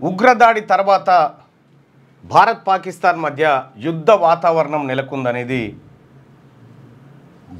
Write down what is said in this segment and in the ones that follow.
ఉగ్రదాడి తర్వాత భారత్ పాకిస్తాన్ మధ్య యుద్ధ వాతావరణం నెలకొందనేది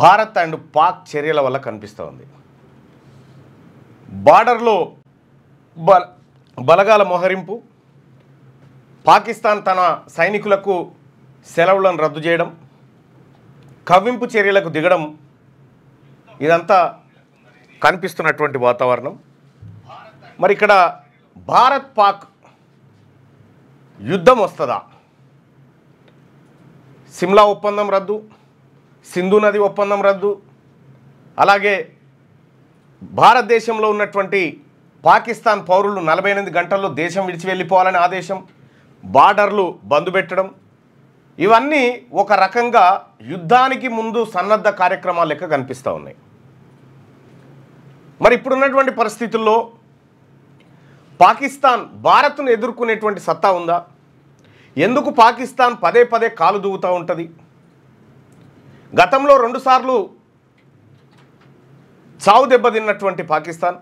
భారత్ అండ్ పాక్ చర్యల వల్ల కనిపిస్తోంది. బార్డర్లో బలగాల మోహరింపు, పాకిస్తాన్ తన సైనికులకు సెలవులను రద్దు చేయడం, కవ్వింపు చర్యలకు దిగడం, ఇదంతా కనిపిస్తున్నటువంటి వాతావరణం. మరి ఇక్కడ భారత్ పాక్ యుద్ధం వస్తుందా? సిమ్లా ఒప్పందం రద్దు, సింధు నది ఒప్పందం రద్దు, అలాగే భారతదేశంలో ఉన్నటువంటి పాకిస్తాన్ పౌరులు 48 గంటల్లో దేశం విడిచి వెళ్ళిపోవాలని ఆదేశం, బార్డర్లు బంద్ పెట్టడం, ఇవన్నీ ఒక రకంగా యుద్ధానికి ముందు సన్నద్ధ కార్యక్రమాలు లెక్క కనిపిస్తూ ఉన్నాయి. మరి ఇప్పుడున్నటువంటి పరిస్థితుల్లో పాకిస్తాన్ భారత్ను ఎదుర్కొనేటువంటి సత్తా ఉందా? ఎందుకు పాకిస్తాన్ పదే పదే కాలు దూవుతూ ఉంటుంది? గతంలో 2 సార్లు చావు దెబ్బతిన్నటువంటి పాకిస్తాన్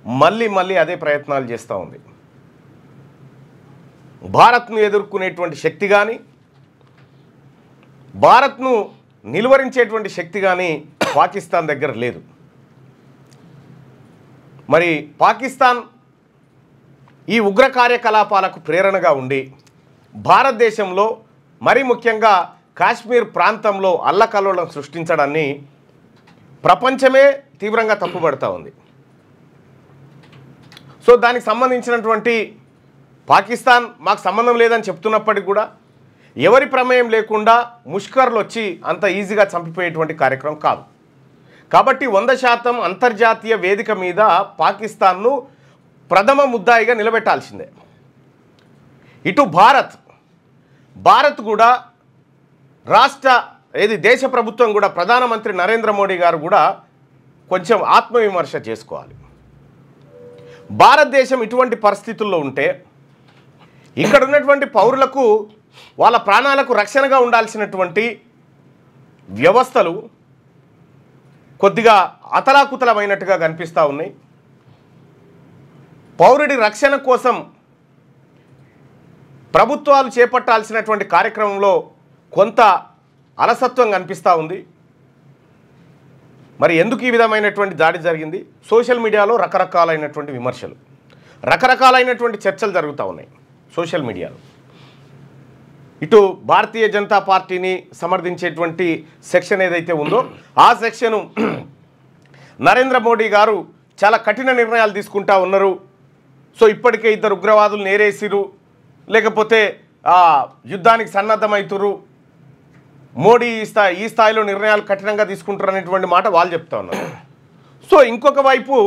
మళ్ళీ అదే ప్రయత్నాలు చేస్తూ ఉంది. భారత్ను ఎదుర్కొనేటువంటి శక్తి కానీ, భారత్ను నిలువరించేటువంటి శక్తి కానీ పాకిస్తాన్ దగ్గర లేదు. మరి పాకిస్తాన్ ఈ ఉగ్ర కార్యకలాపాలకు ప్రేరణగా ఉండి భారతదేశంలో మరీ ముఖ్యంగా కాశ్మీర్ ప్రాంతంలో అల్లకల్లోలం సృష్టించడాన్ని ప్రపంచమే తీవ్రంగా తప్పుపడుతూ ఉంది. సో దానికి సంబంధించినటువంటి పాకిస్తాన్ మాకు సంబంధం లేదని చెప్తున్నప్పటికీ కూడా ఎవరి ప్రమేయం లేకుండా ముష్కర్లు వచ్చి అంత ఈజీగా చంపిపోయేటువంటి కార్యక్రమం కాదు. కాబట్టి 100% అంతర్జాతీయ వేదిక మీద పాకిస్తాన్ను ప్రథమ ముద్దాయిగా నిలబెట్టాల్సిందే. ఇటు భారత్ కూడా దేశ ప్రభుత్వం కూడా ప్రధానమంత్రి నరేంద్ర మోడీ గారు కూడా కొంచెం ఆత్మవిమర్శ చేసుకోవాలి. భారతదేశం ఇటువంటి పరిస్థితుల్లో ఉంటే ఇక్కడ ఉన్నటువంటి పౌరులకు వాళ్ళ ప్రాణాలకు రక్షణగా ఉండాల్సినటువంటి వ్యవస్థలు కొద్దిగా అతలాకుతలమైనట్టుగా కనిపిస్తూ ఉన్నాయి. పౌరుడి రక్షణ కోసం ప్రభుత్వాలు చేపట్టాల్సినటువంటి కార్యక్రమంలో కొంత అలసత్వం కనిపిస్తూ ఉంది. మరి ఎందుకు ఈ విధమైనటువంటి దాడి జరిగింది? సోషల్ మీడియాలో రకరకాలైనటువంటి విమర్శలు, రకరకాలైనటువంటి చర్చలు జరుగుతూ ఉన్నాయి సోషల్ మీడియాలో. ఇటు భారతీయ జనతా పార్టీని సమర్థించేటువంటి సెక్షన్ ఏదైతే ఉందో ఆ సెక్షను నరేంద్ర మోడీ గారు చాలా కఠిన నిర్ణయాలు తీసుకుంటా ఉన్నారు. సో ఇప్పటికే 2 ఉగ్రవాదులు నేరేసిరు, లేకపోతే యుద్ధానికి సన్నద్ధమవుతురు, మోడీ ఈ స్థాయిలో నిర్ణయాలు కఠినంగా తీసుకుంటారు అనేటువంటి మాట వాళ్ళు చెప్తా ఉన్నారు. సో ఇంకొక వైపు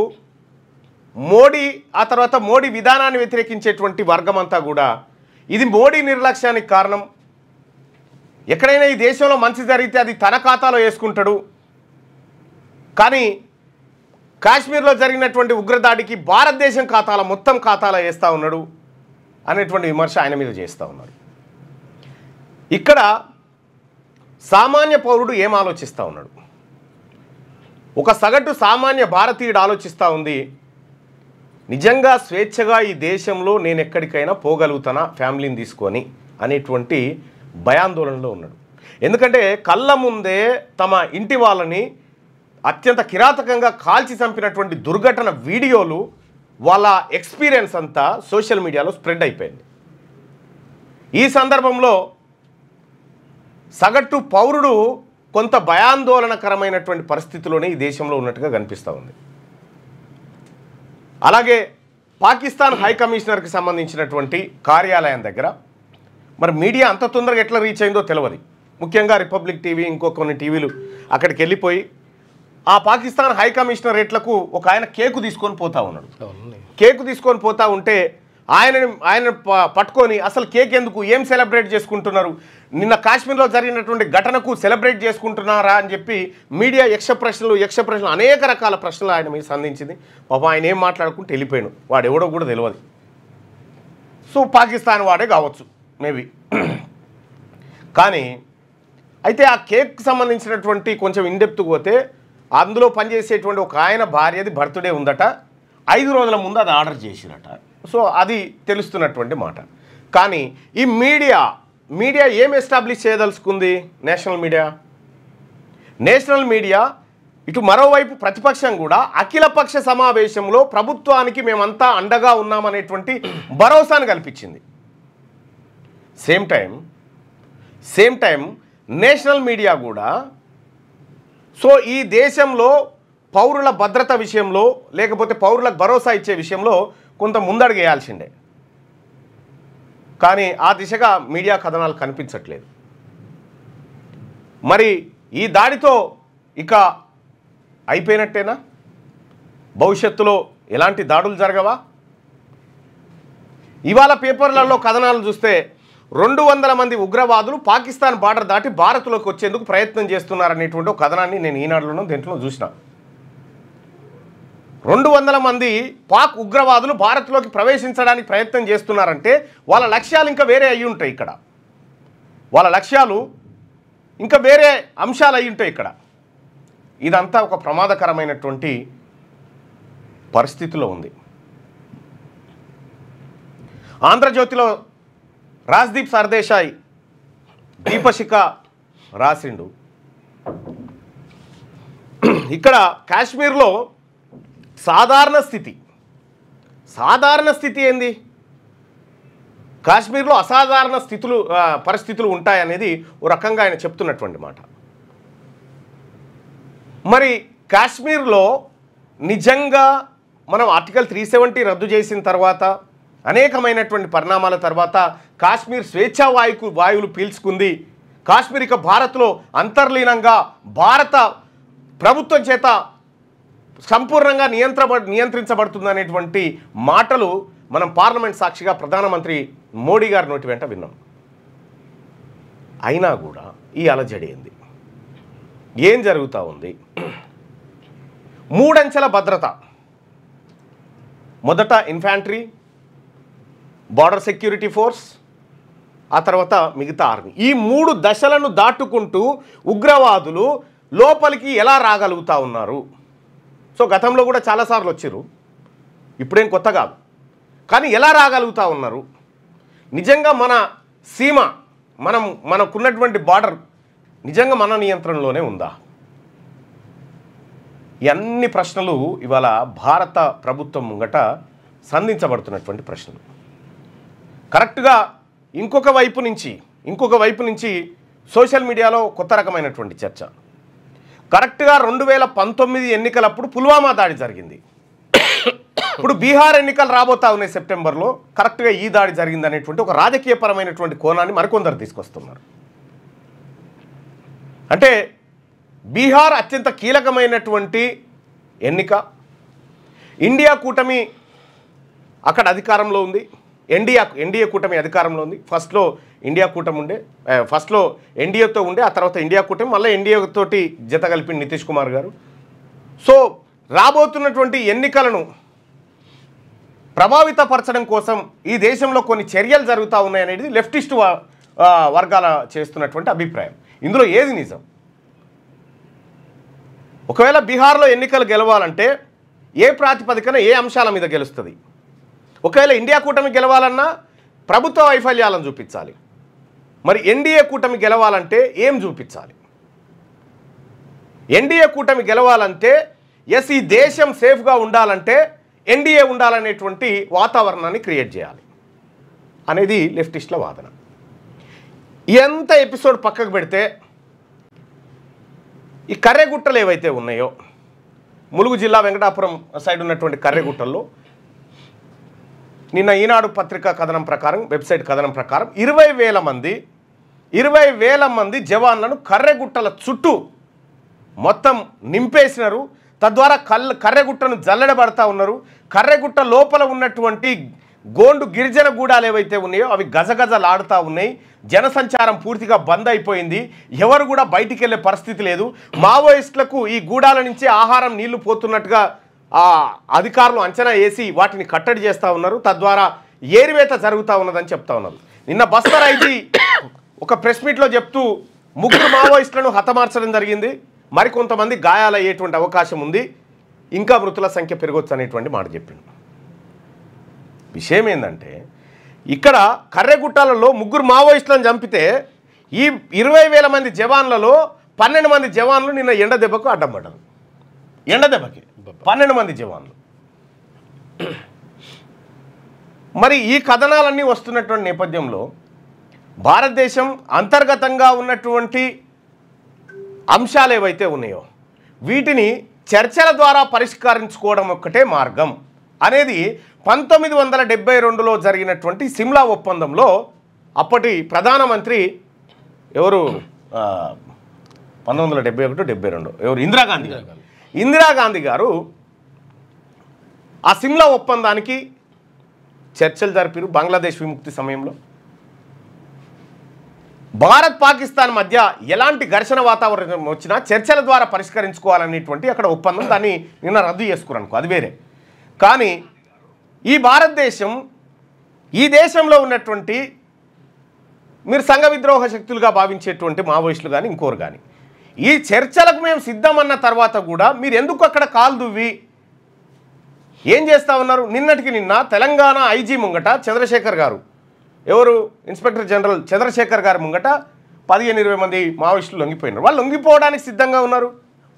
మోడీ ఆ తర్వాత మోడీ విధానాన్ని వ్యతిరేకించేటువంటి వర్గం అంతా కూడా ఇది మోడీ నిర్లక్ష్యానికి కారణం, ఎక్కడైనా ఈ దేశంలో మంచి జరిగితే అది తన ఖాతాలో వేసుకుంటాడు, కానీ కాశ్మీర్లో జరిగినటువంటి ఉగ్రదాడికి భారతదేశం మొత్తం ఖాతాలో వేస్తూ ఉన్నాడు అనేటువంటి విమర్శ ఆయన మీద చేస్తూ ఉన్నారు. ఇక్కడ సామాన్య పౌరుడు ఏం ఆలోచిస్తూ ఉన్నాడు? ఒక సగటు సామాన్య భారతీయుడు ఆలోచిస్తూ ఉంది, నిజంగా స్వేచ్ఛగా ఈ దేశంలో నేను ఎక్కడికైనా పోగలుగుతానా ఫ్యామిలీని తీసుకొని అనేటువంటి భయాందోళనలో ఉన్నాడు. ఎందుకంటే కళ్ళ ముందే తమ ఇంటి వాళ్ళని అత్యంత కిరాతకంగా కాల్చి చంపినటువంటి దుర్ఘటన వీడియోలు, వాళ్ళ ఎక్స్పీరియన్స్ అంతా సోషల్ మీడియాలో స్ప్రెడ్ అయిపోయింది. ఈ సందర్భంలో సగటు పౌరుడు కొంత భయాందోళనకరమైనటువంటి పరిస్థితిలోనే ఈ దేశంలో ఉన్నట్టుగా కనిపిస్తూ ఉంది. అలాగే పాకిస్తాన్ హై కమిషనర్కి సంబంధించినటువంటి కార్యాలయం దగ్గర మరి మీడియా అంత తొందరగా ఎట్లా రీచ్ అయిందో తెలియదు. ముఖ్యంగా రిపబ్లిక్ టీవీ, ఇంకో కొన్ని టీవీలు అక్కడికి వెళ్ళిపోయి ఆ పాకిస్తాన్ హై కమిషనరేట్లకు ఒక ఆయన కేకు తీసుకొని పోతా ఉన్నాడు. కేకు తీసుకొని పోతా ఉంటే ఆయన పట్టుకొని అసలు కేక్ ఎందుకు, ఏం సెలబ్రేట్ చేసుకుంటున్నారు, నిన్న కాశ్మీర్లో జరిగినటువంటి ఘటనకు సెలబ్రేట్ చేసుకుంటున్నారా అని చెప్పి మీడియా యక్ష ప్రశ్నలు అనేక రకాల ప్రశ్నలు ఆయన మీద సంధించింది. పాపం ఆయన ఏం మాట్లాడుకుంటూ వెళ్ళిపోయాడు, వాడు ఎవడో కూడా తెలియదు. సో పాకిస్తాన్ వాడే కావచ్చు మేబీ. కానీ అయితే ఆ కేక్ సంబంధించినటువంటి కొంచెం ఇన్డెప్త్కి పోతే అందులో పనిచేసేటువంటి ఒక ఆయన భార్యది బర్త్డే ఉందట, 5 రోజుల ముందు అది ఆర్డర్ చేసిరట. సో అది తెలుస్తున్నటువంటి మాట. కానీ ఈ మీడియా ఏం ఎస్టాబ్లిష్ చేయదలుచుకుంది? నేషనల్ మీడియా ఇటు మరోవైపు ప్రతిపక్షం కూడా అఖిలపక్ష సమావేశంలో ప్రభుత్వానికి మేమంతా అండగా ఉన్నామనేటువంటి భరోసాను కల్పించింది. సేమ్ టైం నేషనల్ మీడియా కూడా సో ఈ దేశంలో పౌరుల భద్రత విషయంలో లేకపోతే పౌరులకు భరోసా ఇచ్చే విషయంలో కొంత ముందడుగేయాల్సిందే. కానీ ఆ దిశగా మీడియా కథనాలు కనిపించట్లేదు. మరి ఈ దాడితో ఇక అయిపోయినట్టేనా? భవిష్యత్తులో ఎలాంటి దాడులు జరగవా? ఇవాళ పేపర్లలో కథనాలు చూస్తే 200 మంది ఉగ్రవాదులు పాకిస్తాన్ బార్డర్ దాటి భారత్లోకి వచ్చేందుకు ప్రయత్నం చేస్తున్నారనేటువంటి ఒక కథనాన్ని నేను ఈనాడులోనూ దీంట్లో చూసిన. 200 మంది పాక్ ఉగ్రవాదులు భారత్లోకి ప్రవేశించడానికి ప్రయత్నం చేస్తున్నారంటే వాళ్ళ లక్ష్యాలు ఇంకా వేరే అయ్యి ఉంటాయి. ఇక్కడ వాళ్ళ లక్ష్యాలు ఇంకా వేరే అంశాలు అయ్యి ఉంటాయి. ఇక్కడ ఇదంతా ఒక ప్రమాదకరమైనటువంటి పరిస్థితిలో ఉంది. ఆంధ్రజ్యోతిలో రాజ్దీప్ సర్దేశాయ్ దీపశిఖ రాసిండు. ఇక్కడ కాశ్మీర్లో సాధారణ స్థితి ఏంది? కాశ్మీర్లో అసాధారణ పరిస్థితులు ఉంటాయనేది ఓ రకంగా ఆయన చెప్తున్నటువంటి మాట. మరి కాశ్మీర్లో నిజంగా మనం ఆర్టికల్ 370 రద్దు చేసిన తర్వాత అనేకమైనటువంటి పరిణామాల తర్వాత కాశ్మీర్ స్వేచ్ఛా వాయువులు పీల్చుకుంది. కాశ్మీర్ ఇక భారత్లో అంతర్లీనంగా భారత ప్రభుత్వం చేత సంపూర్ణంగా నియంత్రించబడుతుందనేటువంటి మాటలు మనం పార్లమెంట్ సాక్షిగా ప్రధానమంత్రి మోడీ గారి నోటి వెంట విన్నాం. అయినా కూడా ఈ అలజడి ఏంది? ఏం జరుగుతూ ఉంది? 3 అంచెల భద్రత. మొదట ఇన్ఫాంట్రీ, బార్డర్ సెక్యూరిటీ ఫోర్స్, ఆ తర్వాత మిగతా ఆర్మీ. ఈ 3 దశలను దాటుకుంటూ ఉగ్రవాదులు లోపలికి ఎలా రాగలుగుతూ ఉన్నారు? సో గతంలో కూడా చాలాసార్లు వచ్చారు, ఇప్పుడేం కొత్త కాదు. కానీ ఎలా రాగలుగుతూ ఉన్నారు? నిజంగా మన సీమ మనకున్నటువంటి బార్డర్ నిజంగా మన నియంత్రణలోనే ఉందా? ఈ అన్ని ప్రశ్నలు ఇవాళ భారత ప్రభుత్వం ముంగట సంధించబడుతున్నటువంటి ప్రశ్నలు. కరెక్ట్గా ఇంకొక వైపు నుంచి సోషల్ మీడియాలో కొత్త రకమైనటువంటి చర్చ. కరెక్ట్గా 2019 ఎన్నికలప్పుడు పుల్వామా దాడి జరిగింది. ఇప్పుడు బీహార్ ఎన్నికలు రాబోతా ఉన్నాయి సెప్టెంబర్లో. కరెక్ట్గా ఈ దాడి జరిగింది అనేటువంటి ఒక రాజకీయపరమైనటువంటి కోణాన్ని మరికొందరు తీసుకొస్తున్నారు. అంటే బీహార్ అత్యంత కీలకమైనటువంటి ఎన్నిక. ఇండియా కూటమి అక్కడ అధికారంలో ఉంది. ఎన్డీఏ కూటమి అధికారంలో ఉంది. ఫస్ట్లో ఇండియా కూటమి ఉండే, ఫస్ట్లో ఎన్డీఏతో ఉండే, ఆ తర్వాత ఇండియా కూటమి, మళ్ళీ ఎన్డీఏతోటి జత కలిపి నితీష్ కుమార్ గారు. సో రాబోతున్నటువంటి ఎన్నికలను ప్రభావితపరచడం కోసం ఈ దేశంలో కొన్ని చర్యలు జరుగుతూ ఉన్నాయనేది లెఫ్టిస్ట్ వర్గాల చేస్తున్నటువంటి అభిప్రాయం. ఇందులో ఏది నిజం? ఒకవేళ బీహార్లో ఎన్నికలు గెలవాలంటే ఏ ప్రాతిపదికన ఏ అంశాల మీద గెలుస్తుంది? ఒకవేళ ఇండియా కూటమి గెలవాలన్నా ప్రభుత్వ వైఫల్యాలను చూపించాలి. మరి ఎన్డీఏ కూటమి గెలవాలంటే ఏం చూపించాలి? ఎన్డీఏ కూటమి గెలవాలంటే ఎస్ ఈ దేశం సేఫ్గా ఉండాలంటే ఎన్డీఏ ఉండాలనేటువంటి వాతావరణాన్ని క్రియేట్ చేయాలి అనేది లెఫ్టిస్టుల వాదన. ఎంత ఎపిసోడ్ పక్కకు పెడితే ఈ కర్రెగుట్టలు ఏవైతే ఉన్నాయో, ములుగు జిల్లా వెంకటాపురం సైడ్ ఉన్నటువంటి కర్రెగుట్టల్లో నిన్న ఈనాడు పత్రిక కథనం ప్రకారం, వెబ్సైట్ కథనం ప్రకారం 20,000 మంది జవాన్లను కర్రెగుట్టల చుట్టూ మొత్తం నింపేసినారు. తద్వారా కర్రెగుట్టను జల్లెడబడతా ఉన్నారు. కర్రెగుట్ట లోపల ఉన్నటువంటి గోండు గిరిజన గూడాలు ఏవైతే ఉన్నాయో అవి గజగజలాడుతూ ఉన్నాయి. జనసంచారం పూర్తిగా బంద్ అయిపోయింది. ఎవరు కూడా బయటికి వెళ్ళే పరిస్థితి లేదు. మావోయిస్టులకు ఈ గూడాల నుంచి ఆహారం నీళ్లు పోతున్నట్టుగా అధికారులు అంచనా వేసి వాటిని కట్టడి చేస్తూ ఉన్నారు. తద్వారా ఏరివేత జరుగుతూ ఉన్నదని చెప్తా ఉన్నారు. నిన్న బస్తర్ ఐజీ ఒక ప్రెస్ మీట్లో చెప్తూ 3 మావోయిస్టులను హతమార్చడం జరిగింది, మరికొంతమంది గాయాలయ్యేటువంటి అవకాశం ఉంది, ఇంకా మృతుల సంఖ్య పెరగొచ్చు అనేటువంటి మాట చెప్పింది. విషయం ఏంటంటే ఇక్కడ కర్రెగుట్టాలలో 3 మావోయిస్టులను చంపితే ఈ 20,000 మంది జవాన్లలో 12 మంది జవాన్లు నిన్న ఎండ దెబ్బకు అడ్డం పడ్డారు. ఎండ దెబ్బకి 12 మంది జవాన్లు. మరి ఈ కథనాలన్నీ వస్తున్నటువంటి నేపథ్యంలో భారతదేశం అంతర్గతంగా ఉన్నటువంటి అంశాలు ఏవైతే ఉన్నాయో వీటిని చర్చల ద్వారా పరిష్కరించుకోవడం ఒక్కటే మార్గం అనేది 1972లో జరిగినటువంటి సిమ్లా ఒప్పందంలో అప్పటి ప్రధానమంత్రి ఎవరు 1971-72 ఎవరు ఇందిరాగాంధీ గారు ఆ సిమ్లా ఒప్పందానికి చర్చలు జరిపారు. బంగ్లాదేశ్ విముక్తి సమయంలో భారత్ పాకిస్తాన్ మధ్య ఎలాంటి ఘర్షణ వాతావరణం వచ్చినా చర్చల ద్వారా పరిష్కరించుకోవాలనేటువంటి అక్కడ ఒప్పందం, దాన్ని నిన్న రద్దు చేసుకున్నాను, అది వేరే. కానీ ఈ భారతదేశం ఈ దేశంలో ఉన్నటువంటి మీరు సంఘ విద్రోహ శక్తులుగా భావించేటువంటి మావోయిస్టులు కానీ ఇంకోరు కానీ ఈ చర్చలకు మేము సిద్ధమన్న తర్వాత కూడా మీరు ఎందుకు అక్కడ కాలు దువ్వి ఏం చేస్తూ ఉన్నారు? నిన్నటికి నిన్న తెలంగాణ ఐజీ ముంగట చంద్రశేఖర్ గారు, ఎవరు ఇన్స్పెక్టర్ జనరల్ చంద్రశేఖర్ గారి ముంగట 15-20 మంది మావోయిస్టులు లొంగిపోయినారు. వాళ్ళు లొంగిపోవడానికి సిద్ధంగా ఉన్నారు,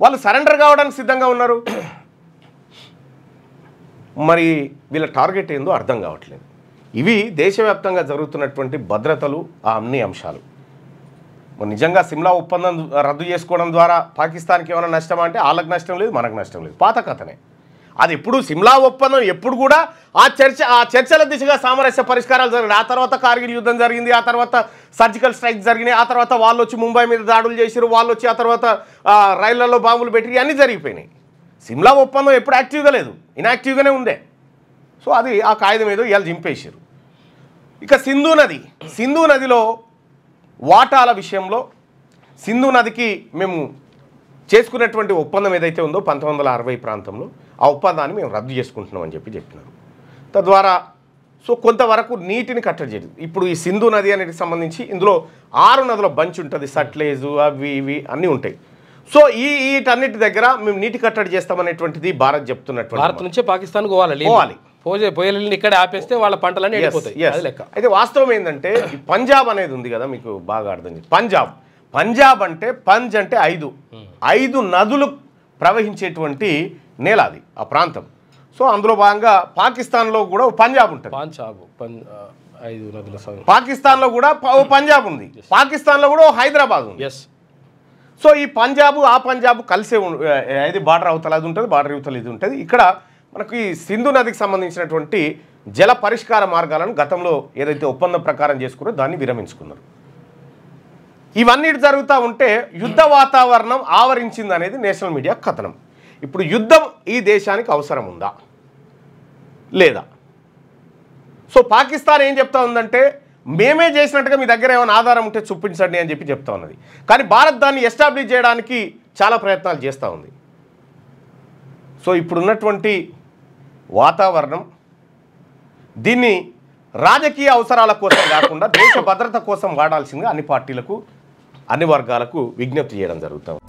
వాళ్ళు సరెండర్ కావడానికి సిద్ధంగా ఉన్నారు. మరి వీళ్ళ టార్గెట్ ఏందో అర్థం కావట్లేదు. ఇవి దేశవ్యాప్తంగా జరుగుతున్నటువంటి భద్రతలు, ఆ అన్ని అంశాలు. మరి నిజంగా సిమ్లా ఒప్పందం రద్దు చేసుకోవడం ద్వారా పాకిస్తాన్కి ఏమైనా నష్టమా అంటే వాళ్ళకి నష్టం లేదు, మనకు నష్టం లేదు, పాత కథనే. అది ఎప్పుడు సిమ్లా ఒప్పందం ఎప్పుడు కూడా ఆ చర్చల దిశగా సామరస్య పరిష్కారాలు జరిగినాయి. ఆ తర్వాత కార్గిల్ యుద్ధం జరిగింది, ఆ తర్వాత సర్జికల్ స్ట్రైక్ జరిగినాయి, ఆ తర్వాత వాళ్ళు వచ్చి ముంబై మీద దాడులు చేసారు, వాళ్ళు వచ్చి ఆ తర్వాత రైళ్లలో బాంబులు పెట్టి అన్నీ జరిగిపోయినాయి. సిమ్లా ఒప్పందం ఎప్పుడు యాక్టివ్గా లేదు, ఇన్యాక్టివ్గానే ఉండే. సో అది ఆ కాగితం ఏదో ఇవాళ చింపేశారు. ఇక సింధు నదిలో వాటాల విషయంలో సింధు నదికి మేము చేసుకున్నటువంటి ఒప్పందం ఏదైతే ఉందో 1960 ప్రాంతంలో ఆ ఒప్పందాన్ని మేము రద్దు చేసుకుంటున్నామని చెప్పినారు. తద్వారా సో కొంతవరకు నీటిని కట్టడి చేయదు. ఇప్పుడు ఈ సింధు నది అనేది సంబంధించి ఇందులో 6 నదుల బంచ్ ఉంటుంది, సట్లేజు అవి ఇవి అన్నీ ఉంటాయి. సో వీటన్నిటి దగ్గర మేము నీటి కట్టడి చేస్తామనేటువంటిది భారత్ చెప్తున్నటువంటి. భారత్ నుంచే పాకిస్తాన్ పోవాలి పోయేళ్ళని ఇక్కడ ఆపేస్తే వాళ్ళ పంటలన్నీ వెళ్ళిపోతాయి. అయితే వాస్తవం ఏంటంటే ఈ పంజాబ్ అనేది ఉంది కదా, మీకు బాగా అర్థం చేసి పంజాబ్ అంటే పంజ్ అంటే 5 నదులు ప్రవహించేటువంటి నేల అది ఆ ప్రాంతం. సో అందులో భాగంగా పాకిస్తాన్లో కూడా పంజాబ్ ఉంటుంది, పాకిస్తాన్లో కూడా పంజాబ్ ఉంది, పాకిస్తాన్లో కూడా హైదరాబాద్ ఉంది. సో ఈ పంజాబ్ ఆ పంజాబ్ కలిసే ఇది బార్డర్ అవతల అది ఉంటుంది, బార్డర్ అవతల ఇది ఉంటుంది. ఇక్కడ మనకు ఈ సింధు నదికి సంబంధించినటువంటి జల పరిష్కార మార్గాలను గతంలో ఏదైతే ఒప్పందం ప్రకారం చేసుకున్నారో దాన్ని విరమించుకున్నారు. ఇవన్నీ జరుగుతూ ఉంటే యుద్ధ వాతావరణం ఆవరించింది అనేది నేషనల్ మీడియా కథనం. ఇప్పుడు యుద్ధం ఈ దేశానికి అవసరం ఉందా లేదా? సో పాకిస్తాన్ ఏం చెప్తా ఉందంటే మేమే చేసినట్టుగా మీ దగ్గర ఏమైనా ఆధారం ఉంటే చూపించండి అని చెప్తా ఉన్నది. కానీ భారత్ దాన్ని ఎస్టాబ్లిష్ చేయడానికి చాలా ప్రయత్నాలు చేస్తూ ఉంది. సో ఇప్పుడున్నటువంటి వాతావరణం దీన్ని రాజకీయ అవసరాల కోసం కాకుండా దేశ భద్రత కోసం వాడాల్సిందిగా అన్ని పార్టీలకు అన్ని వర్గాలకు విజ్ఞప్తి చేయడం జరుగుతుంది.